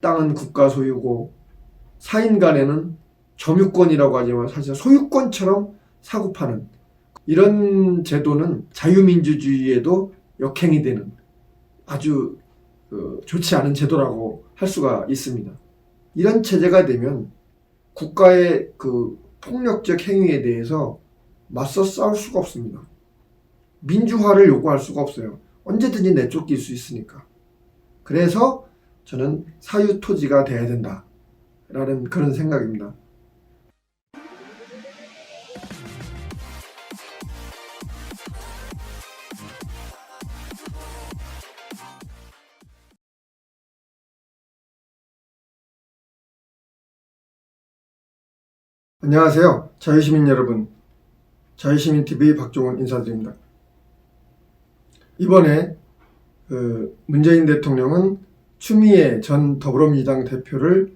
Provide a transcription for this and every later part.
땅은 국가 소유고 사인 간에는 점유권이라고 하지만 사실 소유권처럼 사고파는 이런 제도는 자유민주주의에도 역행이 되는 아주 좋지 않은 제도라고 할 수가 있습니다. 이런 체제가 되면 국가의 폭력적 행위에 대해서 맞서 싸울 수가 없습니다. 민주화를 요구할 수가 없어요. 언제든지 내쫓길 수 있으니까. 그래서 저는 사유토지가 돼야 된다라는 그런 생각입니다. 안녕하세요. 자유시민 여러분. 자유시민TV 박종훈 인사드립니다. 이번에 문재인 대통령은 추미애 전 더불어민주당 대표를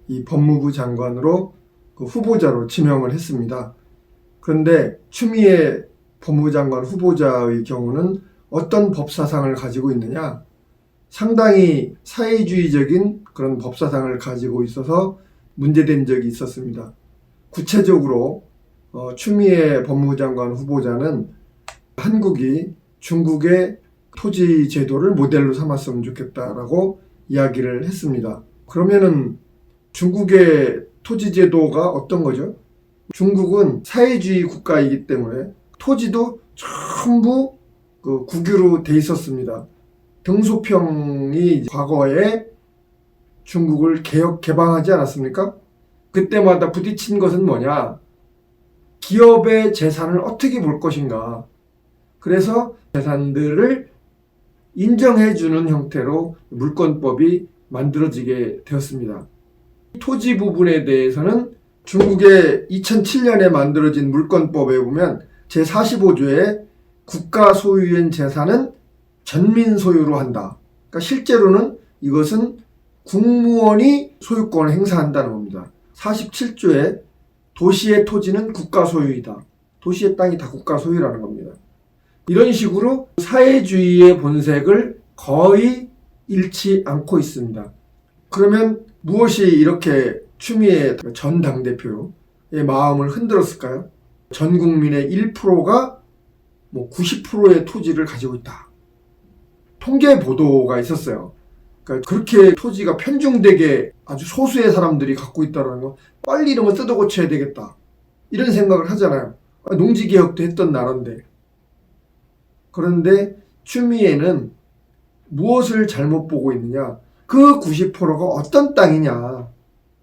이 법무부 장관으로 후보자로 지명을 했습니다. 그런데 추미애 법무부 장관 후보자의 경우는 어떤 법사상을 가지고 있느냐? 상당히 사회주의적인 그런 법사상을 가지고 있어서 문제된 적이 있었습니다. 구체적으로 추미애 법무부 장관 후보자는 한국이 중국의 토지 제도를 모델로 삼았으면 좋겠다라고 이야기를 했습니다. 그러면은 중국의 토지 제도가 어떤 거죠? 중국은 사회주의 국가이기 때문에 토지도 전부 국유로 돼 있었습니다. 등소평이 과거에 중국을 개방하지 않았습니까? 그때마다 부딪힌 것은 뭐냐? 기업의 재산을 어떻게 볼 것인가? 그래서 재산들을 인정해주는 형태로 물권법이 만들어지게 되었습니다. 토지 부분에 대해서는 중국의 2007년에 만들어진 물권법에 보면 제45조에 국가 소유인 재산은 전민 소유로 한다. 그러니까 실제로는 이것은 국무원이 소유권을 행사한다는 겁니다. 47조에 도시의 토지는 국가 소유이다. 도시의 땅이 다 국가 소유라는 겁니다. 이런 식으로 사회주의의 본색을 거의 잃지 않고 있습니다. 그러면 무엇이 이렇게 추미애 전 당대표의 마음을 흔들었을까요? 전 국민의 1%가 90%의 토지를 가지고 있다. 통계 보도가 있었어요. 그러니까 그렇게 토지가 편중되게 아주 소수의 사람들이 갖고 있다는 거, 빨리 이런 거 뜯어 고쳐야 되겠다. 이런 생각을 하잖아요. 농지개혁도 했던 나라인데. 그런데 추미애는 무엇을 잘못 보고 있느냐? 그 90%가 어떤 땅이냐?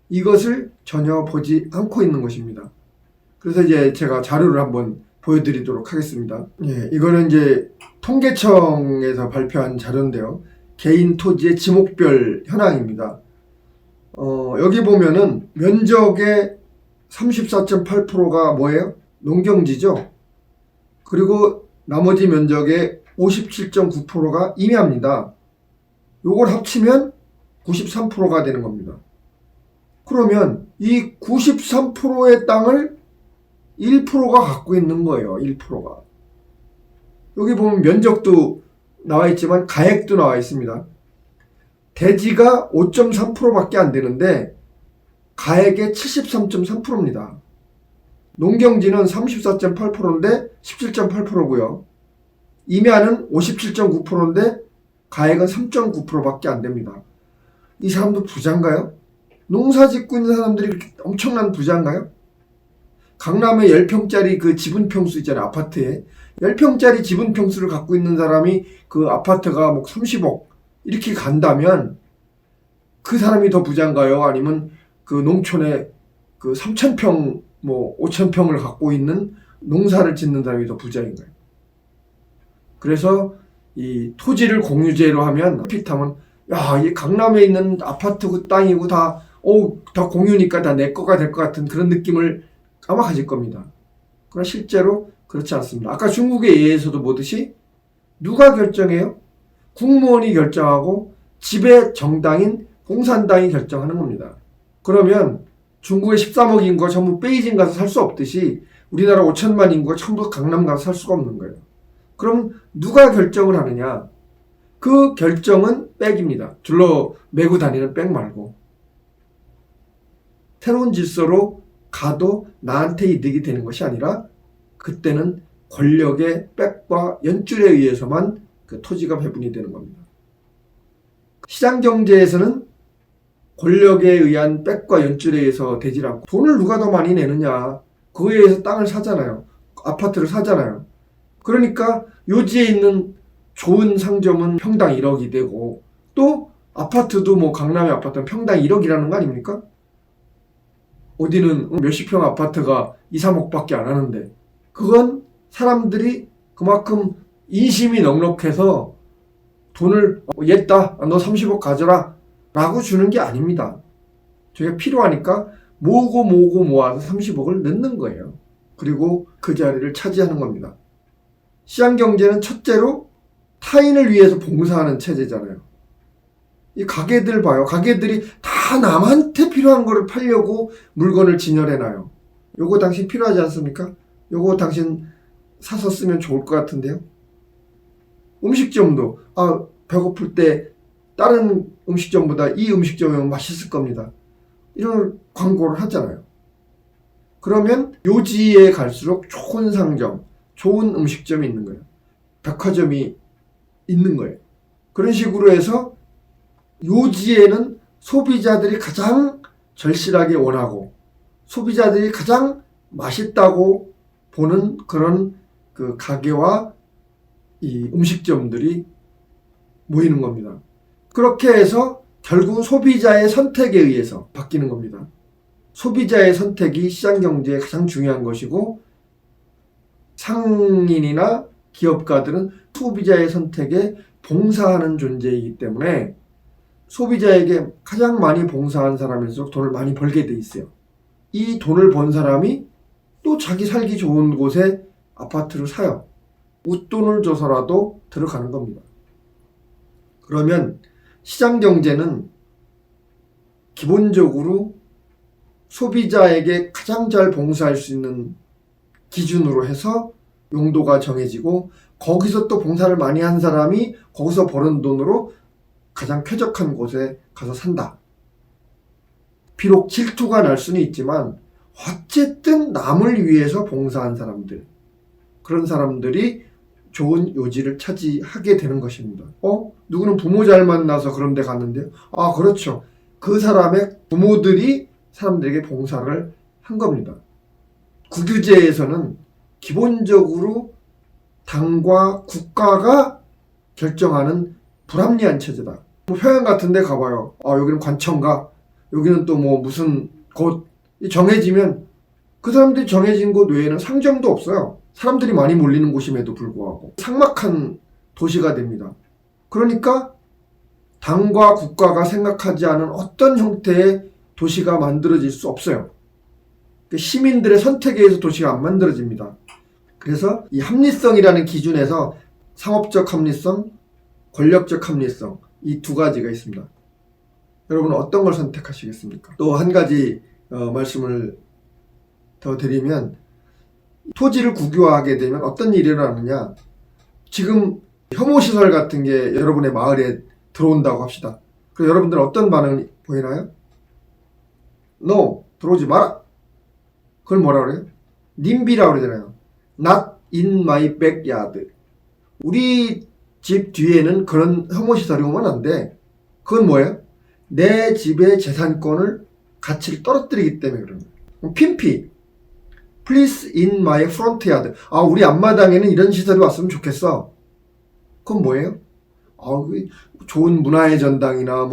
이것을 전혀 보지 않고 있는 것입니다. 그래서 이제 제가 자료를 한번 보여드리도록 하겠습니다. 이거는 이제 통계청에서 발표한 자료인데요. 개인 토지의 지목별 현황입니다. 여기 보면은 면적의 34.8%가 뭐예요? 농경지죠. 그리고 나머지 면적의 57.9%가 임야입니다. 요걸 합치면 93%가 되는 겁니다. 그러면 이 93%의 땅을 1%가 갖고 있는 거예요. 1%가. 여기 보면 면적도 나와 있지만 가액도 나와 있습니다. 대지가 5.3%밖에 안 되는데 가액의 73.3%입니다. 농경지는 34.8%인데 17.8%고요. 임야는 57.9%인데 가액은 3.9%밖에 안 됩니다. 이 사람도 부자인가요? 농사 짓고 있는 사람들이 그렇게 엄청난 부자인가요? 강남에 10평짜리 그 지분 평수 있잖아요. 아파트에 10평짜리 지분 평수를 갖고 있는 사람이 그 아파트가 30억 이렇게 간다면 그 사람이 더 부자인가요? 아니면 그 농촌에 그 3,000평 5,000평을 갖고 있는 농사를 짓는 사람이 더 부자인가요? 그래서 이 토지를 공유제로 하면 핏하면 이 강남에 있는 아파트 그 땅이고 다 공유니까 다 내 거가 될 것 같은 그런 느낌을 아마 가질 겁니다. 그러나 실제로 그렇지 않습니다. 아까 중국의 예에서도 보듯이 누가 결정해요? 국무원이 결정하고 지배 정당인 공산당이 결정하는 겁니다. 그러면 중국의 13억 인구가 전부 베이징 가서 살 수 없듯이 우리나라 5천만 인구가 전부 강남 가서 살 수가 없는 거예요. 그럼 누가 결정을 하느냐? 그 결정은 백입니다. 둘러 메고 다니는 백 말고. 새로운 질서로 가도 나한테 이득이 되는 것이 아니라 그때는 권력의 백과 연줄에 의해서만 그 토지가 배분이 되는 겁니다. 시장 경제에서는 권력에 의한 백과 연줄에 의해서 되질 않고 돈을 누가 더 많이 내느냐 그거에 의해서 땅을 사잖아요. 아파트를 사잖아요. 그러니까 요지에 있는 좋은 상점은 평당 1억이 되고 또 아파트도 뭐 강남의 아파트는 평당 1억이라는 거 아닙니까? 어디는 몇십 평 아파트가 2, 3억밖에 안 하는데 그건 사람들이 그만큼 인심이 넉넉해서 돈을 얘다 너 30억 가져라 라고 주는 게 아닙니다. 저희가 필요하니까 모으고 모아서 30억을 넣는 거예요. 그리고 그 자리를 차지하는 겁니다. 시장경제는 첫째로 타인을 위해서 봉사하는 체제잖아요. 이 가게들 봐요. 가게들이 다 남한테 필요한 거를 팔려고 물건을 진열해놔요. 요거 당신 필요하지 않습니까? 요거 당신 사서 쓰면 좋을 것 같은데요. 음식점도 배고플 때 다른 음식점보다 이 음식점이 맛있을 겁니다. 이런 광고를 하잖아요. 그러면 요지에 갈수록 좋은 상점, 좋은 음식점이 있는 거예요. 백화점이 있는 거예요. 그런 식으로 해서 요지에는 소비자들이 가장 절실하게 원하고 소비자들이 가장 맛있다고 보는 그런 그 가게와 이 음식점들이 모이는 겁니다. 그렇게 해서 결국은 소비자의 선택에 의해서 바뀌는 겁니다. 소비자의 선택이 시장경제에 가장 중요한 것이고 상인이나 기업가들은 소비자의 선택에 봉사하는 존재이기 때문에 소비자에게 가장 많이 봉사한 사람일수록 돈을 많이 벌게 돼 있어요. 이 돈을 번 사람이 또 자기 살기 좋은 곳에 아파트를 사요. 웃돈을 줘서라도 들어가는 겁니다. 그러면 시장경제는 기본적으로 소비자에게 가장 잘 봉사할 수 있는 기준으로 해서 용도가 정해지고 거기서 또 봉사를 많이 한 사람이 거기서 버는 돈으로 가장 쾌적한 곳에 가서 산다. 비록 질투가 날 수는 있지만 어쨌든 남을 위해서 봉사한 사람들, 그런 사람들이 좋은 요지를 차지하게 되는 것입니다. 누구는 부모 잘 만나서 그런 데 갔는데요. 그렇죠. 그 사람의 부모들이 사람들에게 봉사를 한 겁니다. 국유제에서는 기본적으로 당과 국가가 결정하는 불합리한 체제다. 평양 같은 데 가봐요. 여기는 관청가, 여기는 또 뭐 무슨 곳 정해지면 그 사람들이 정해진 곳 외에는 상점도 없어요. 사람들이 많이 몰리는 곳임에도 불구하고 삭막한 도시가 됩니다. 그러니까 당과 국가가 생각하지 않은 어떤 형태의 도시가 만들어질 수 없어요. 시민들의 선택에 의해서 도시가 안 만들어집니다. 그래서 이 합리성이라는 기준에서 상업적 합리성, 권력적 합리성 이 두 가지가 있습니다. 여러분은 어떤 걸 선택하시겠습니까? 또 한 가지 말씀을 더 드리면 토지를 국유화하게 되면 어떤 일이 일어나느냐. 지금 혐오시설 같은 게 여러분의 마을에 들어온다고 합시다. 그럼 여러분들은 어떤 반응이 보이나요? No, 들어오지 마라. 그걸 뭐라 그래요? 님비라고 그러잖아요. Not in my backyard. 우리 집 뒤에는 그런 혐오시설이 오면 안 돼. 그건 뭐예요? 내 집의 재산권을 가치를 떨어뜨리기 때문에 그런 거예요. 핀피. Please in my front yard. 우리 앞마당에는 이런 시설이 왔으면 좋겠어. 그건 뭐예요? 좋은 문화의 전당이나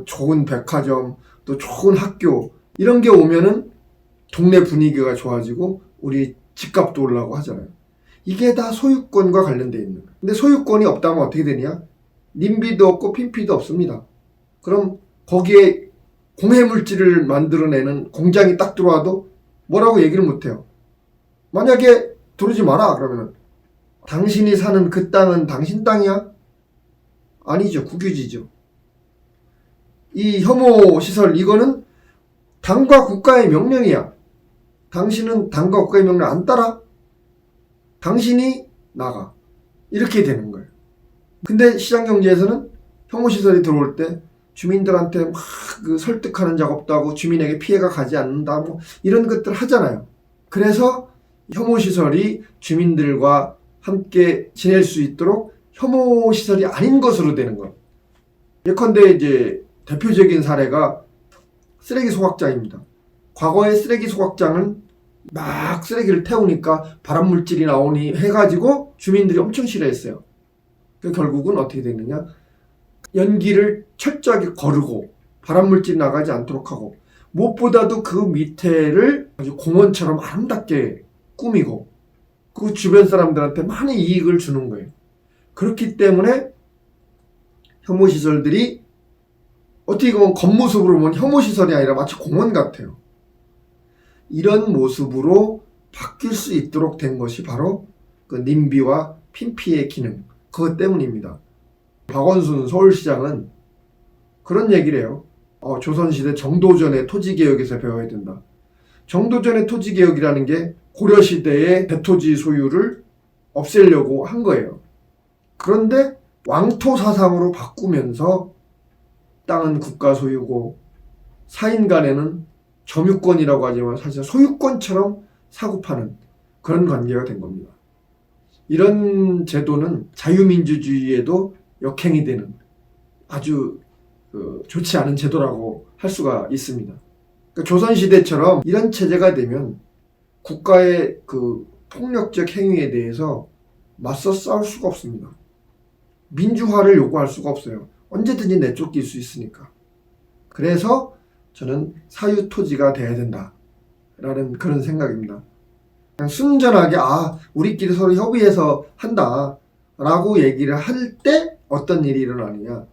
좋은 백화점, 또 좋은 학교 이런 게 오면은 동네 분위기가 좋아지고 우리 집값도 올라가고 하잖아요. 이게 다 소유권과 관련돼 있는 거예요. 근데 소유권이 없다면 어떻게 되냐? 님비도 없고 핀피도 없습니다. 그럼 거기에 공해물질을 만들어내는 공장이 딱 들어와도 뭐라고 얘기를 못해요. 만약에 들어오지 마라 그러면은 당신이 사는 그 땅은 당신 땅이야? 아니죠. 국유지죠. 이 혐오시설 이거는 당과 국가의 명령이야. 당신은 당과 국가의 명령 안 따라? 당신이 나가. 이렇게 되는 거예요. 근데 시장경제에서는 혐오시설이 들어올 때 주민들한테 막 그 설득하는 작업도 하고 주민에게 피해가 가지 않는다 뭐 이런 것들 하잖아요. 그래서 혐오시설이 주민들과 함께 지낼 수 있도록 혐오시설이 아닌 것으로 되는 거예요. 예컨대 이제 대표적인 사례가 쓰레기 소각장입니다. 과거에 쓰레기 소각장은 막 쓰레기를 태우니까 발암물질이 나오니 해가지고 주민들이 엄청 싫어했어요. 결국은 어떻게 됐느냐? 연기를 철저하게 거르고 발암물질이 나가지 않도록 하고 무엇보다도 그 밑에를 아주 공원처럼 아름답게 꾸미고 그 주변 사람들한테 많은 이익을 주는 거예요. 그렇기 때문에 혐오시설들이 어떻게 보면 겉모습으로 보면 혐오시설이 아니라 마치 공원 같아요. 이런 모습으로 바뀔 수 있도록 된 것이 바로 그 님비와 핀피의 기능, 그것 때문입니다. 박원순 서울시장은 그런 얘기를 해요. 조선시대 정도전의 토지개혁에서 배워야 된다. 정도전의 토지개혁이라는 게 고려시대의 대토지 소유를 없애려고 한 거예요. 그런데 왕토 사상으로 바꾸면서 땅은 국가 소유고 사인 간에는 점유권이라고 하지만 사실 소유권처럼 사고 파는 그런 관계가 된 겁니다. 이런 제도는 자유민주주의에도 역행이 되는 아주 좋지 않은 제도라고 할 수가 있습니다. 그러니까 조선시대처럼 이런 체제가 되면 국가의 그 폭력적 행위에 대해서 맞서 싸울 수가 없습니다. 민주화를 요구할 수가 없어요. 언제든지 내쫓길 수 있으니까. 그래서 저는 사유토지가 돼야 된다라는 그런 생각입니다. 그냥 순전하게 우리끼리 서로 협의해서 한다라고 얘기를 할 때 어떤 일이 일어나느냐.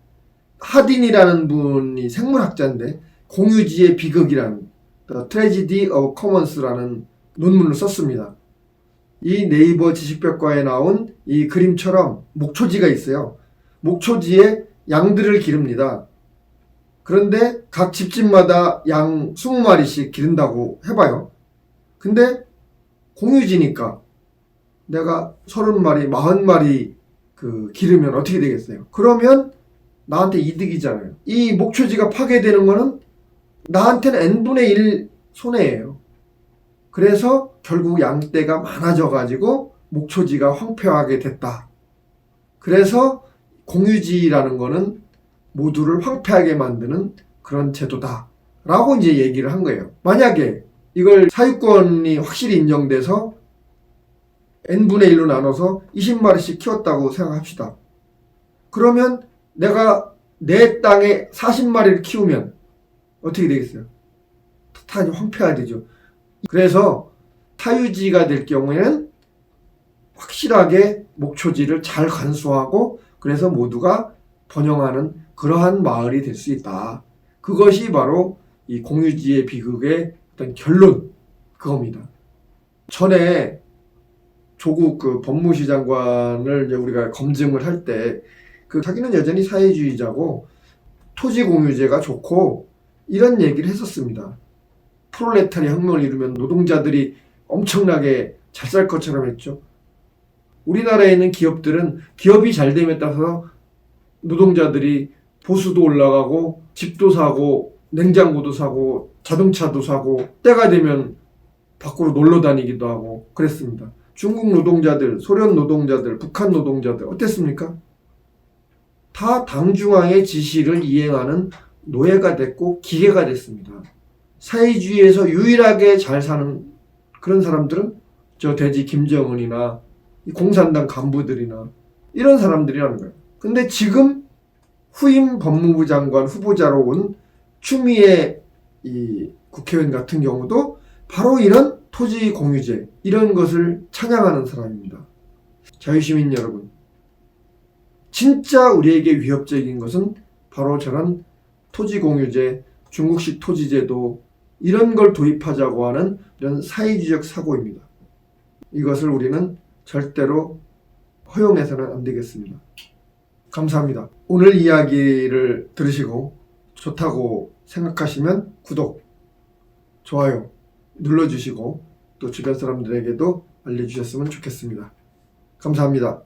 하딘이라는 분이 생물학자인데 공유지의 비극이라는 The Tragedy of Commons라는 논문을 썼습니다. 이 네이버 지식백과에 나온 이 그림처럼 목초지가 있어요. 목초지에 양들을 기릅니다. 그런데 각 집집마다 양 20마리씩 기른다고 해봐요. 근데 공유지니까 내가 30마리, 40마리 기르면 어떻게 되겠어요? 그러면 나한테 이득이잖아요. 이 목초지가 파괴되는 거는 나한테는 n분의 1 손해예요. 그래서 결국 양떼가 많아져가지고 목초지가 황폐하게 됐다. 그래서 공유지라는 거는 모두를 황폐하게 만드는 그런 제도다 라고 이제 얘기를 한 거예요. 만약에 이걸 사유권이 확실히 인정돼서 n분의 1로 나눠서 20마리씩 키웠다고 생각합시다. 그러면 내가 내 땅에 40마리를 키우면 어떻게 되겠어요? 다 황폐화되죠. 그래서 사유지가 될 경우에는 확실하게 목초지를 잘 간수하고 그래서 모두가 번영하는 그러한 마을이 될 수 있다. 그것이 바로 이 공유지의 비극의 어떤 결론 그겁니다. 전에 조국 법무시 장관을 우리가 검증을 할 때 자기는 여전히 사회주의자고 토지 공유제가 좋고 이런 얘기를 했었습니다. 프롤레타리 혁명을 이루면 노동자들이 엄청나게 잘 살 것처럼 했죠. 우리나라에 있는 기업들은 기업이 잘 됨에 따라서 노동자들이 보수도 올라가고 집도 사고 냉장고도 사고 자동차도 사고 때가 되면 밖으로 놀러 다니기도 하고 그랬습니다. 중국 노동자들, 소련 노동자들, 북한 노동자들 어땠습니까? 다 당중앙의 지시를 이행하는 노예가 됐고 기계가 됐습니다. 사회주의에서 유일하게 잘 사는 그런 사람들은 저 돼지 김정은이나 공산당 간부들이나 이런 사람들이라는 거예요. 근데 지금 후임 법무부 장관 후보자로 온 추미애 이 국회의원 같은 경우도 바로 이런 토지 공유제 이런 것을 찬양하는 사람입니다. 자유시민 여러분, 진짜 우리에게 위협적인 것은 바로 저런 토지 공유제, 중국식 토지제도 이런 걸 도입하자고 하는 이런 사회주의적 사고입니다. 이것을 우리는 절대로 허용해서는 안 되겠습니다. 감사합니다. 오늘 이야기를 들으시고 좋다고 생각하시면 구독, 좋아요 눌러주시고 또 주변 사람들에게도 알려주셨으면 좋겠습니다. 감사합니다.